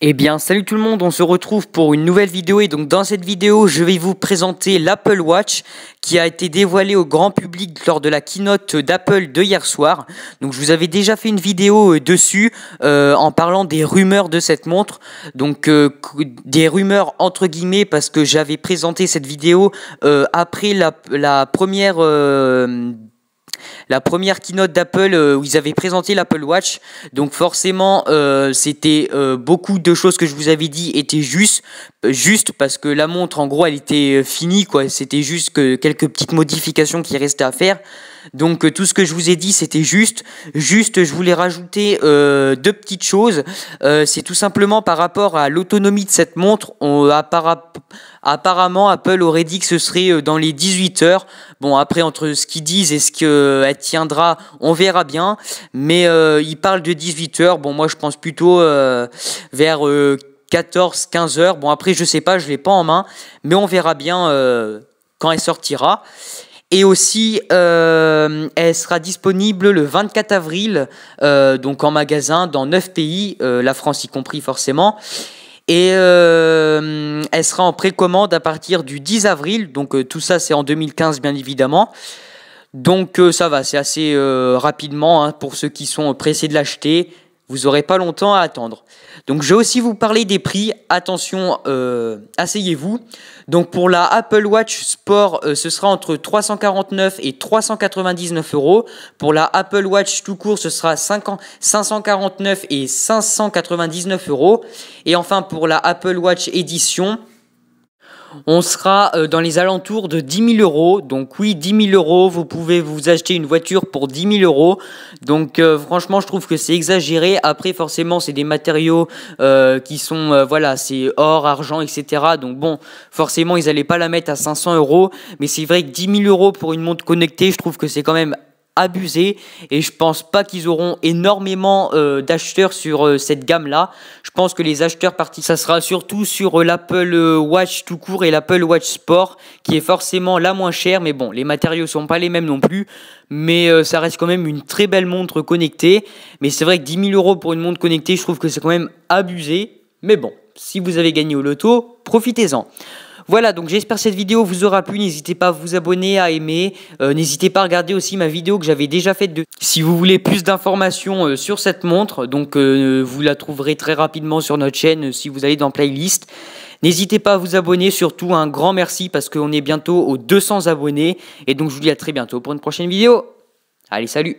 Eh bien, salut tout le monde, on se retrouve pour une nouvelle vidéo et donc dans cette vidéo, je vais vous présenter l'Apple Watch qui a été dévoilé au grand public lors de la keynote d'Apple de hier soir. Donc je vous avais déjà fait une vidéo dessus en parlant des rumeurs de cette montre. Donc des rumeurs entre guillemets parce que j'avais présenté cette vidéo après la première keynote d'Apple où ils avaient présenté l'Apple Watch. Donc forcément, c'était beaucoup de choses que je vous avais dit étaient juste parce que la montre, en gros, elle était finie, quoi. C'était juste que quelques petites modifications qui restaient à faire. Donc tout ce que je vous ai dit, c'était juste, je voulais rajouter deux petites choses. C'est tout simplement par rapport à l'autonomie de cette montre. Apparemment, Apple aurait dit que ce serait dans les 18 heures. Bon, après, entre ce qu'ils disent et ce qu'elle tiendra, on verra bien. Mais ils parlent de 18 heures. Bon, moi, je pense plutôt vers 14-15 heures. Bon, après, je sais pas, je l'ai pas en main. Mais on verra bien quand elle sortira. Et aussi, elle sera disponible le 24 avril, donc en magasin dans 9 pays, la France y compris forcément. Et elle sera en précommande à partir du 10 avril, donc tout ça c'est en 2015 bien évidemment. Donc ça va, c'est assez rapidement hein, pour ceux qui sont pressés de l'acheter. Vous n'aurez pas longtemps à attendre. Donc je vais aussi vous parler des prix. Attention, asseyez-vous. Donc pour la Apple Watch Sport, ce sera entre 349 et 399 euros. Pour la Apple Watch tout court, ce sera 549 et 599 euros. Et enfin pour la Apple Watch Edition, on sera dans les alentours de 10 000 euros. Donc oui, 10 000 euros, vous pouvez vous acheter une voiture pour 10 000 euros. Donc franchement, je trouve que c'est exagéré. Après, forcément, c'est des matériaux qui sont, voilà, c'est or, argent, etc. Donc bon, forcément, ils n'allaient pas la mettre à 500 euros. Mais c'est vrai que 10 000 euros pour une montre connectée, je trouve que c'est quand même abusé et je pense pas qu'ils auront énormément d'acheteurs sur cette gamme là. Je pense que les acheteurs partis, ça sera surtout sur l'Apple Watch tout court et l'Apple Watch Sport qui est forcément la moins chère, mais bon, les matériaux sont pas les mêmes non plus, mais ça reste quand même une très belle montre connectée. Mais c'est vrai que 10 000 euros pour une montre connectée, je trouve que c'est quand même abusé, mais bon, si vous avez gagné au loto, profitez-en. Voilà, donc j'espère que cette vidéo vous aura plu. N'hésitez pas à vous abonner, à aimer. N'hésitez pas à regarder aussi ma vidéo que j'avais déjà faite. Si vous voulez plus d'informations sur cette montre, donc vous la trouverez très rapidement sur notre chaîne si vous allez dans Playlist. N'hésitez pas à vous abonner, surtout un grand merci parce qu'on est bientôt aux 200 abonnés. Et donc je vous dis à très bientôt pour une prochaine vidéo. Allez, salut!